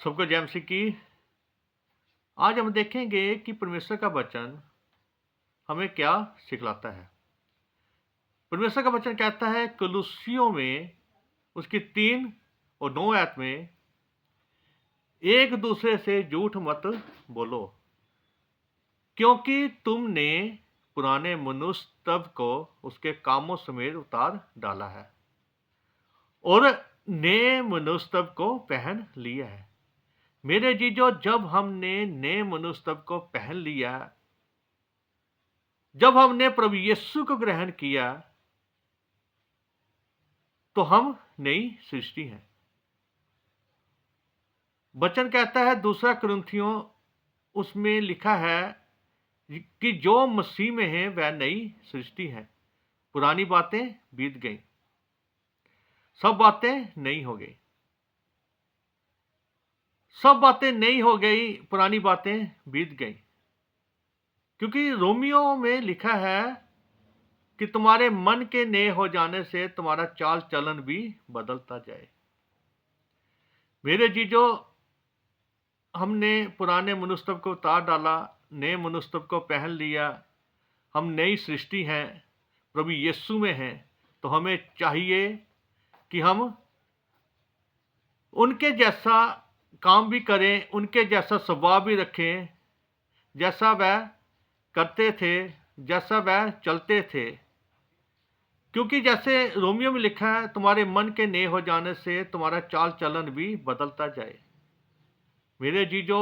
सबको जय मसीह की। आज हम देखेंगे कि परमेश्वर का वचन हमें क्या सिखलाता है। परमेश्वर का वचन कहता है कुलुस्सियों में उसकी 3 और 9 आयत में, एक दूसरे से झूठ मत बोलो, क्योंकि तुमने पुराने मनुष्य तब को उसके कामों समेत उतार डाला है और नए मनुष्य तब को पहन लिया है। मेरे जीजो, जब हमने नए मनुष्य तब को पहन लिया, जब हमने प्रभु यीशु को ग्रहण किया, तो हम नई सृष्टि हैं। वचन कहता है दूसरा कुरिन्थियों उसमें लिखा है कि जो मसीह में है वह नई सृष्टि है, पुरानी बातें बीत गई, सब बातें नई हो गई। सब बातें नई हो गई, पुरानी बातें बीत गई। क्योंकि रोमियो में लिखा है कि तुम्हारे मन के नए हो जाने से तुम्हारा चाल चलन भी बदलता जाए। मेरे जीजो, हमने पुराने मनुष्य को उतार डाला, नए मनुष्य को पहन लिया, हम नई सृष्टि हैं, प्रभु यीशु में हैं। तो हमें चाहिए कि हम उनके जैसा काम भी करें, उनके जैसा स्वभाव भी रखें, जैसा वह करते थे, जैसा वह चलते थे। क्योंकि जैसे रोमियो में लिखा है, तुम्हारे मन के नए हो जाने से तुम्हारा चाल चलन भी बदलता जाए। मेरे जीजो,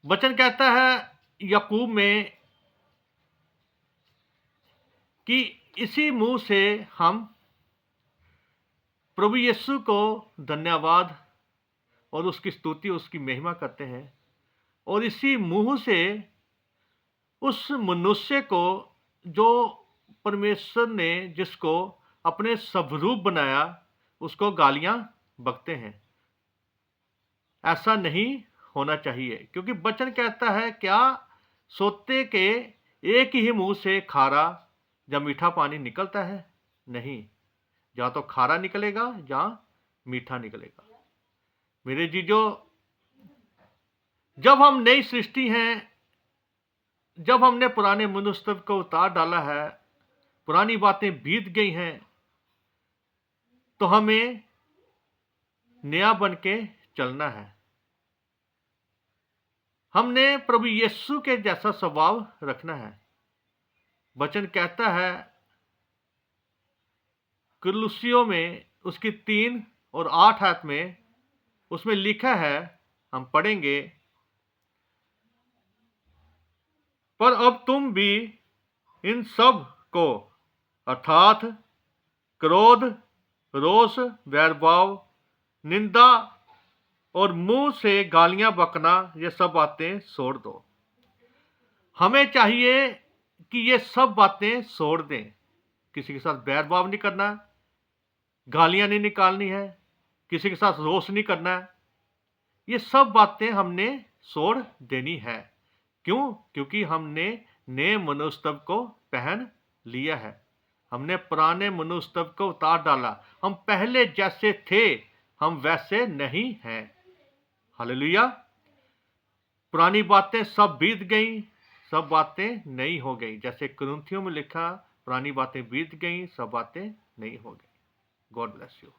वचन कहता है याकूब में कि इसी मुंह से हम प्रभु यीशु को धन्यवाद और उसकी स्तुति, उसकी महिमा करते हैं, और इसी मुंह से उस मनुष्य को जो परमेश्वर ने जिसको अपने स्वरूप बनाया, उसको गालियां बकते हैं। ऐसा नहीं होना चाहिए, क्योंकि वचन कहता है क्या सोते के एक ही मुंह से खारा या मीठा पानी निकलता है? नहीं, या तो खारा निकलेगा या मीठा निकलेगा। मेरे जीजो, जब हम नई सृष्टि हैं, जब हमने पुराने मनुष्य को उतार डाला है, पुरानी बातें बीत गई हैं, तो हमें नया बन के चलना है। हमने प्रभु यीशु के जैसा स्वभाव रखना है। वचन कहता है कुलुस्सियों में उसकी 3 और 8 आयत में, उसमें लिखा है, हम पढ़ेंगे, पर अब तुम भी इन सब को अर्थात क्रोध, रोष, वैरभाव, निंदा और मुंह से गालियां बकना, ये सब बातें छोड़ दो। हमें चाहिए कि ये सब बातें छोड़ दें। किसी के साथ वैरभाव नहीं करना, गालियां नहीं निकालनी है, किसी के साथ रोष नहीं करना है। ये सब बातें हमने छोड़ देनी है। क्यों? क्योंकि हमने नए मनुष्य को पहन लिया है। हमने पुराने मनुष्य को उतार डाला। हम पहले जैसे थे, हम वैसे नहीं हैं। हालेलुया। पुरानी बातें सब बीत गई, सब बातें नई हो गई। जैसे कुरिन्थियों में लिखा, पुरानी बातें बीत गई, सब बातें नई हो गई। God bless you.